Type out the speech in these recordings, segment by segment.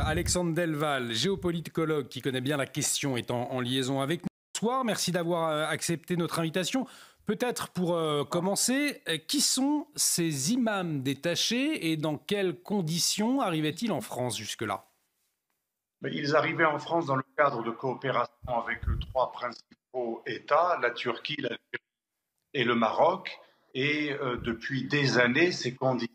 Alexandre Delval, géopolitologue qui connaît bien la question, est en liaison avec nous. Bonsoir, merci d'avoir accepté notre invitation. Peut-être pour commencer, qui sont ces imams détachés et dans quelles conditions arrivaient-ils en France jusque-là? Ils arrivaient en France dans le cadre de coopération avec trois principaux États, la Turquie, l'Algérie et le Maroc. Et depuis des années, ces conditions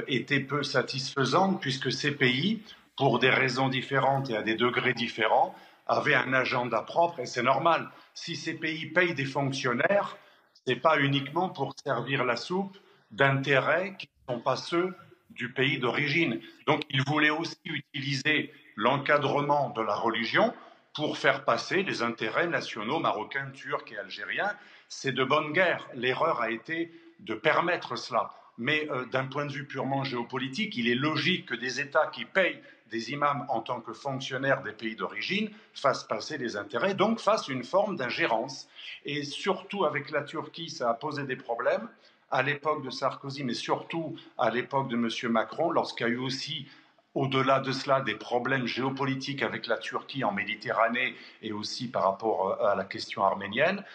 étaient peu satisfaisantes puisque ces pays, pour des raisons différentes et à des degrés différents, avaient un agenda propre et c'est normal. Si ces pays payent des fonctionnaires, ce n'est pas uniquement pour servir la soupe d'intérêts qui ne sont pas ceux du pays d'origine. Donc ils voulaient aussi utiliser l'encadrement de la religion pour faire passer les intérêts nationaux marocains, turcs et algériens. C'est de bonne guerre. L'erreur a été de permettre cela. Mais d'un point de vue purement géopolitique, il est logique que des États qui payent des imams en tant que fonctionnaires des pays d'origine fassent passer les intérêts, donc fassent une forme d'ingérence. Et surtout avec la Turquie, ça a posé des problèmes à l'époque de Sarkozy, mais surtout à l'époque de M. Macron, lorsqu'il y a eu aussi, au-delà de cela, des problèmes géopolitiques avec la Turquie en Méditerranée et aussi par rapport à la question arménienne.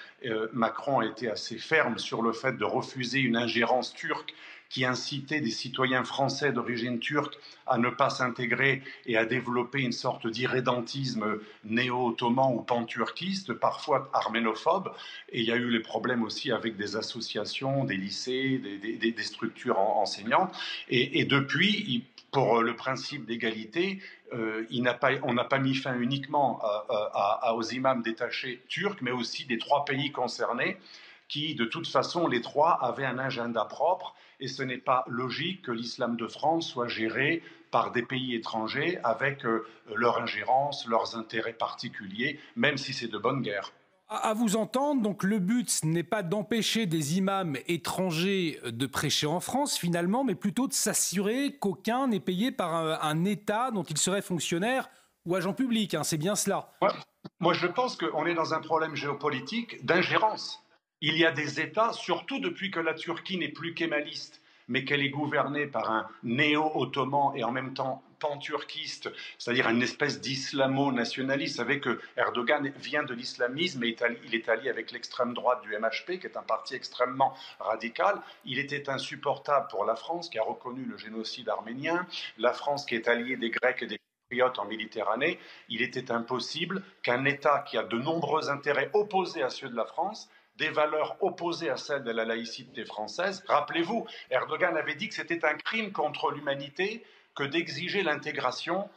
Macron a été assez ferme sur le fait de refuser une ingérence turque qui incitait des citoyens français d'origine turque à ne pas s'intégrer et à développer une sorte d'irrédentisme néo-ottoman ou pan-turquiste, parfois arménophobe. Et il y a eu les problèmes aussi avec des associations, des lycées, des structures enseignantes. Et depuis, pour le principe d'égalité, on n'a pas mis fin uniquement aux imams détachés turcs, mais aussi des trois pays concernés qui, de toute façon, les trois avaient un agenda propre et ce n'est pas logique que l'islam de France soit géré par des pays étrangers avec leur ingérence, leurs intérêts particuliers, même si c'est de bonne guerre. À vous entendre, donc le but n'est pas d'empêcher des imams étrangers de prêcher en France finalement, mais plutôt de s'assurer qu'aucun n'est payé par un État dont il serait fonctionnaire ou agent public, hein, c'est bien cela. Moi, je pense qu'on est dans un problème géopolitique d'ingérence. Il y a des États, surtout depuis que la Turquie n'est plus kémaliste, mais qu'elle est gouvernée par un néo-ottoman et en même temps pan-turquiste, c'est-à-dire une espèce d'islamo-nationaliste. Vous savez que Erdogan vient de l'islamisme et il est allié avec l'extrême droite du MHP, qui est un parti extrêmement radical. Il était insupportable pour la France, qui a reconnu le génocide arménien, la France qui est alliée des Grecs et des en Méditerranée. Il était impossible qu'un État qui a de nombreux intérêts opposés à ceux de la France, des valeurs opposées à celles de la laïcité française. Rappelez-vous, Erdogan avait dit que c'était un crime contre l'humanité que d'exiger l'intégration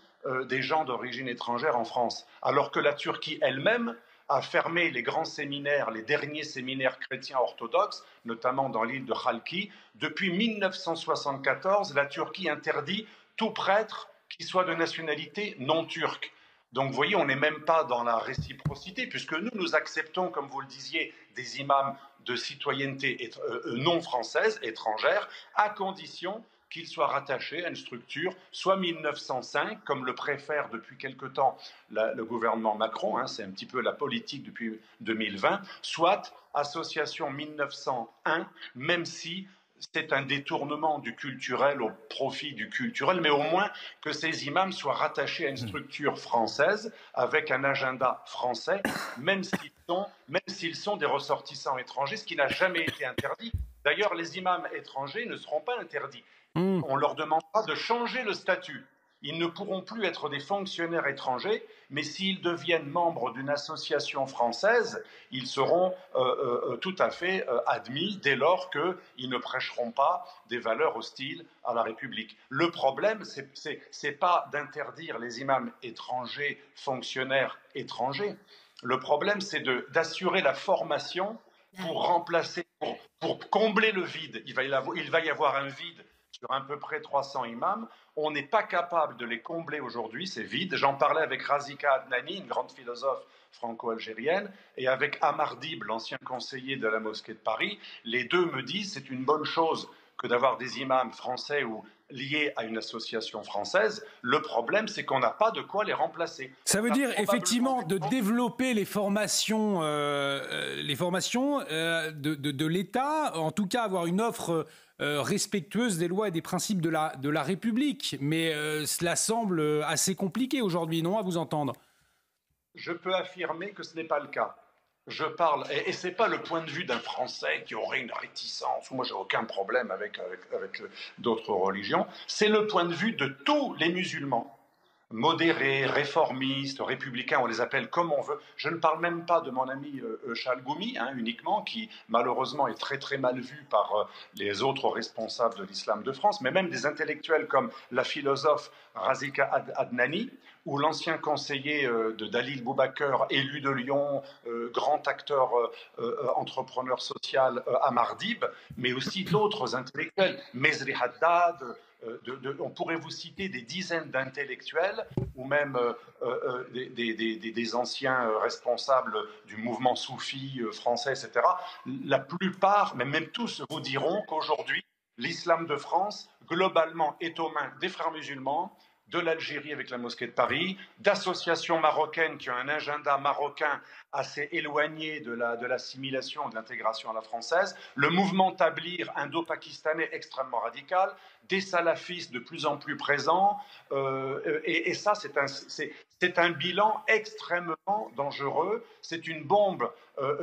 des gens d'origine étrangère en France, alors que la Turquie elle-même a fermé les grands séminaires, les derniers séminaires chrétiens orthodoxes, notamment dans l'île de Khalki. Depuis 1974, la Turquie interdit tout prêtre qui soit de nationalité non turque. Donc vous voyez, on n'est même pas dans la réciprocité, puisque nous acceptons, comme vous le disiez, des imams de citoyenneté non française, étrangère, à condition qu'ils soient rattachés à une structure, soit 1905, comme le préfère depuis quelque temps le gouvernement Macron, hein, c'est un petit peu la politique depuis 2020, soit association 1901, même si c'est un détournement du culturel au profit du culturel, mais au moins que ces imams soient rattachés à une structure française avec un agenda français, même s'ils sont des ressortissants étrangers, ce qui n'a jamais été interdit. D'ailleurs, les imams étrangers ne seront pas interdits. On leur demandera de changer le statut. Ils ne pourront plus être des fonctionnaires étrangers, mais s'ils deviennent membres d'une association française, ils seront tout à fait admis dès lors qu'ils ne prêcheront pas des valeurs hostiles à la République. Le problème, c'est pas d'interdire les imams étrangers, fonctionnaires étrangers. Le problème, c'est d'assurer la formation pour remplacer, pour combler le vide. Il va y avoir un vide sur à peu près 300 imams. On n'est pas capable de les combler aujourd'hui, c'est vide. J'en parlais avec Razika Adnani, une grande philosophe franco-algérienne, et avec Amar Dib, l'ancien conseiller de la mosquée de Paris. Les deux me disent que c'est une bonne chose que d'avoir des imams français ou liés à une association française. Le problème, c'est qu'on n'a pas de quoi les remplacer. Ça veut dire effectivement de développer les formations de l'État, en tout cas avoir une offre respectueuse des lois et des principes de la République. Mais cela semble assez compliqué aujourd'hui, non, à vous entendre? Je peux affirmer que ce n'est pas le cas. Je parle, et ce n'est pas le point de vue d'un Français qui aurait une réticence, moi j'ai aucun problème avec d'autres religions, c'est le point de vue de tous les musulmans, modérés, réformistes, républicains, on les appelle comme on veut. Je ne parle même pas de mon ami Chalgoumi, uniquement, qui malheureusement est très très mal vu par les autres responsables de l'islam de France, mais même des intellectuels comme la philosophe Razika Adnani, ou l'ancien conseiller de Dalil Boubaker, élu de Lyon, grand acteur entrepreneur social Amar Dib, mais aussi d'autres intellectuels, Mezri Haddad, on pourrait vous citer des dizaines d'intellectuels ou même des anciens responsables du mouvement soufi français, etc. La plupart, mais même tous, vous diront qu'aujourd'hui, l'islam de France, globalement, est aux mains des frères musulmans, de l'Algérie avec la mosquée de Paris, d'associations marocaines qui ont un agenda marocain assez éloigné de l'assimilation, de l'intégration à la française, le mouvement Tablir indo-pakistanais extrêmement radical, des salafistes de plus en plus présents, et ça c'est un bilan extrêmement dangereux, c'est une bombe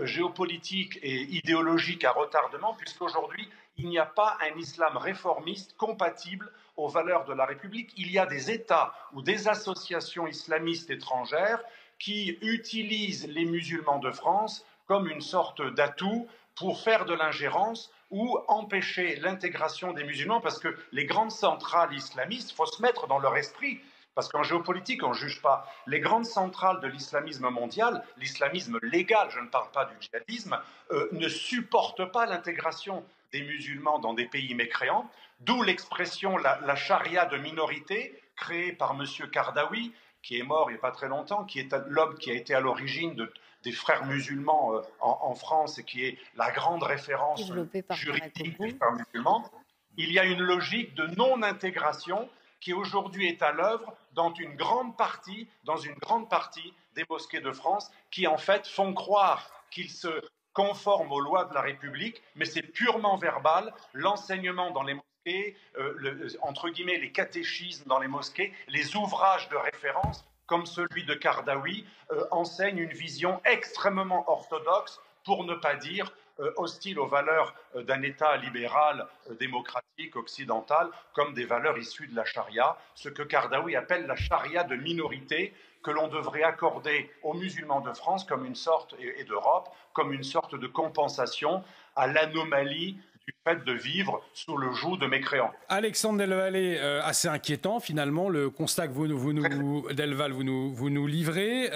géopolitique et idéologique à retardement, puisqu'aujourd'hui il n'y a pas un islam réformiste compatible aux valeurs de la République. Il y a des États ou des associations islamistes étrangères qui utilisent les musulmans de France comme une sorte d'atout pour faire de l'ingérence ou empêcher l'intégration des musulmans, parce que les grandes centrales islamistes, il faut se mettre dans leur esprit, parce qu'en géopolitique, on ne juge pas. Les grandes centrales de l'islamisme mondial, l'islamisme légal, je ne parle pas du djihadisme, ne supportent pas l'intégration des musulmans dans des pays mécréants, d'où l'expression la charia de minorité, créée par M. Kardawi, qui est mort il n'y a pas très longtemps, qui est l'homme qui a été à l'origine des frères musulmans en France et qui est la grande référence juridique des frères musulmans. Il y a une logique de non-intégration qui aujourd'hui est à l'œuvre dans une grande partie des mosquées de France, qui en fait font croire qu'ils se conforment aux lois de la République, mais c'est purement verbal. L'enseignement dans les mosquées, entre guillemets les catéchismes dans les mosquées, les ouvrages de référence, comme celui de Kardawi, enseignent une vision extrêmement orthodoxe, pour ne pas dire hostile aux valeurs d'un État libéral, démocratique, occidental, comme des valeurs issues de la charia, ce que Kardawi appelle la charia de minorité, que l'on devrait accorder aux musulmans de France comme une sorte, et d'Europe, comme une sorte de compensation à l'anomalie du fait de vivre sous le joug de mécréants. Alexandre Delvalle, assez inquiétant finalement le constat que vous nous livrez.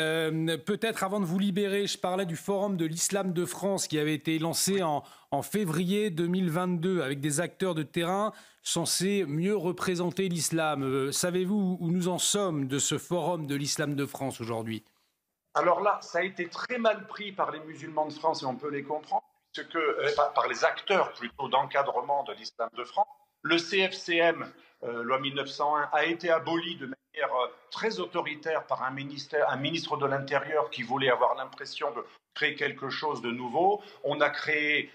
Peut-être avant de vous libérer, je parlais du Forum de l'Islam de France qui avait été lancé en février 2022 avec des acteurs de terrain censés mieux représenter l'islam. Savez-vous où nous en sommes de ce Forum de l'Islam de France aujourd'hui? Alors là, ça a été très mal pris par les musulmans de France et on peut les comprendre. Par les acteurs plutôt d'encadrement de l'islam de France. Le CFCM, loi 1901, a été aboli de manière très autoritaire par un ministre de l'Intérieur qui voulait avoir l'impression de créer quelque chose de nouveau. On a créé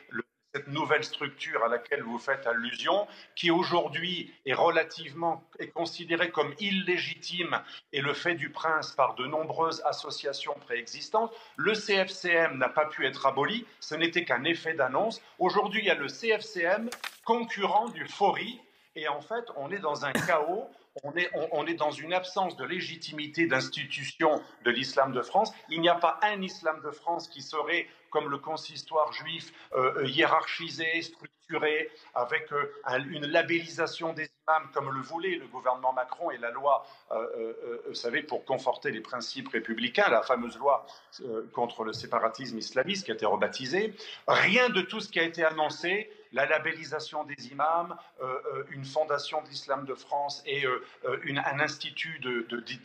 cette nouvelle structure à laquelle vous faites allusion, qui aujourd'hui est considérée comme illégitime et le fait du prince par de nombreuses associations préexistantes. Le CFCM n'a pas pu être aboli, ce n'était qu'un effet d'annonce. Aujourd'hui, il y a le CFCM concurrent du FORI, et en fait, on est dans un chaos. On est dans une absence de légitimité d'institution de l'islam de France. Il n'y a pas un islam de France qui serait, comme le consistoire juif, hiérarchisé, structuré, avec une labellisation des imams, comme le voulait le gouvernement Macron et la loi, vous savez, pour conforter les principes républicains, la fameuse loi contre le séparatisme islamiste qui a été rebaptisée. Rien de tout ce qui a été annoncé, la labellisation des imams, une fondation de l'islam de France et un institut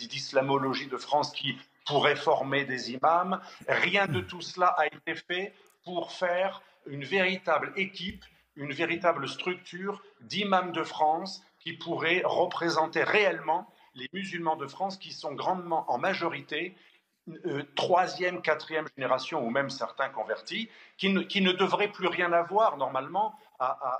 d'islamologie de France qui pourrait former des imams. Rien de tout cela a été fait pour faire une véritable équipe, une véritable structure d'imams de France qui pourrait représenter réellement les musulmans de France qui sont grandement en majorité troisième, quatrième génération ou même certains convertis qui ne devraient plus rien avoir normalement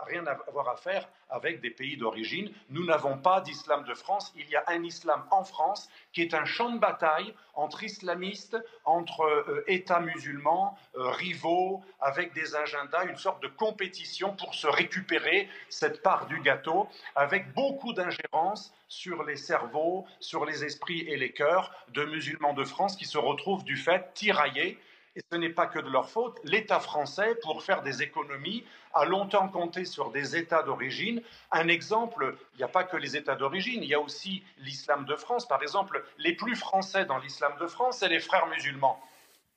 rien à avoir à faire avec des pays d'origine. Nous n'avons pas d'islam de France. Il y a un islam en France qui est un champ de bataille entre islamistes, entre États musulmans, rivaux, avec des agendas, une sorte de compétition pour se récupérer cette part du gâteau, avec beaucoup d'ingérence sur les cerveaux, sur les esprits et les cœurs de musulmans de France qui se retrouvent du fait tiraillés. Et ce n'est pas que de leur faute. L'État français, pour faire des économies, a longtemps compté sur des États d'origine. Un exemple, il n'y a pas que les États d'origine, il y a aussi l'islam de France. Par exemple, les plus français dans l'islam de France, c'est les frères musulmans.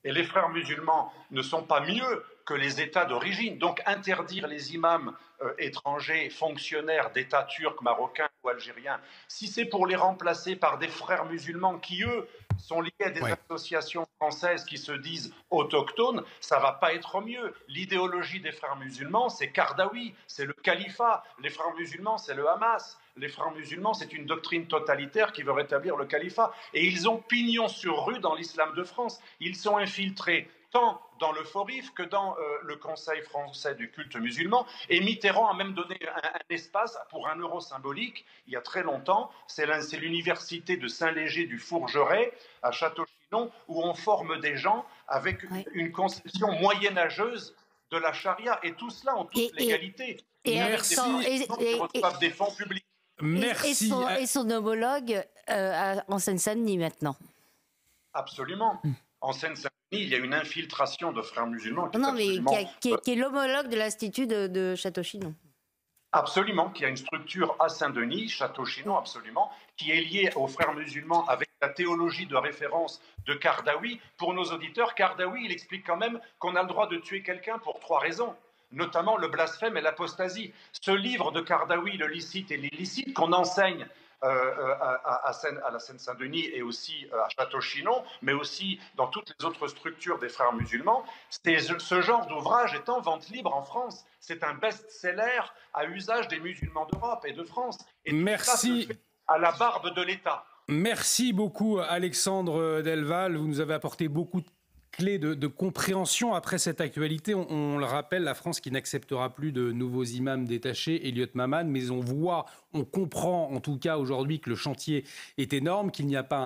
Et les frères musulmans ne sont pas mieux que les États d'origine. Donc interdire les imams étrangers, fonctionnaires d'États turcs, marocains ou algériens, si c'est pour les remplacer par des frères musulmans qui, eux, sont liés à des associations françaises qui se disent autochtones, ça ne va pas être mieux. L'idéologie des frères musulmans, c'est Kardawi, c'est le califat. Les frères musulmans, c'est le Hamas. Les frères musulmans, c'est une doctrine totalitaire qui veut rétablir le califat. Et ils ont pignon sur rue dans l'islam de France. Ils sont infiltrés tant dans le Forif que dans le Conseil français du culte musulman. Et Mitterrand a même donné un espace pour €1 symbolique, il y a très longtemps. C'est l'université de Saint-Léger du Fourgeret, à Château-Chinon, où on forme des gens avec une conception moyenâgeuse de la charia. Et tout cela en toute légalité. Merci. Ils reçoivent des fonds publics. Merci. Et son homologue en Seine-Saint-Denis maintenant. Absolument. En Seine-Saint-Denis, il y a une infiltration de frères musulmans. Qui est l'homologue de l'Institut de Château-Chinon. Absolument, qui a une structure à Saint-Denis, Château-Chinon, absolument, qui est liée aux frères musulmans avec la théologie de référence de Kardawi. Pour nos auditeurs, Kardawi, il explique quand même qu'on a le droit de tuer quelqu'un pour 3 raisons, notamment le blasphème et l'apostasie. Ce livre de Kardawi, le licite et l'illicite, qu'on enseigne à la Seine-Saint-Denis et aussi à Château-Chinon, mais aussi dans toutes les autres structures des frères musulmans. Ce genre d'ouvrage est en vente libre en France. C'est un best-seller à usage des musulmans d'Europe et de France. Et merci. Ça se fait à la barbe de l'État. Merci beaucoup, Alexandre Delval. Vous nous avez apporté beaucoup de clé de compréhension après cette actualité. On le rappelle, la France qui n'acceptera plus de nouveaux imams détachés, Elliot Maman, mais on comprend en tout cas aujourd'hui que le chantier est énorme, qu'il n'y a pas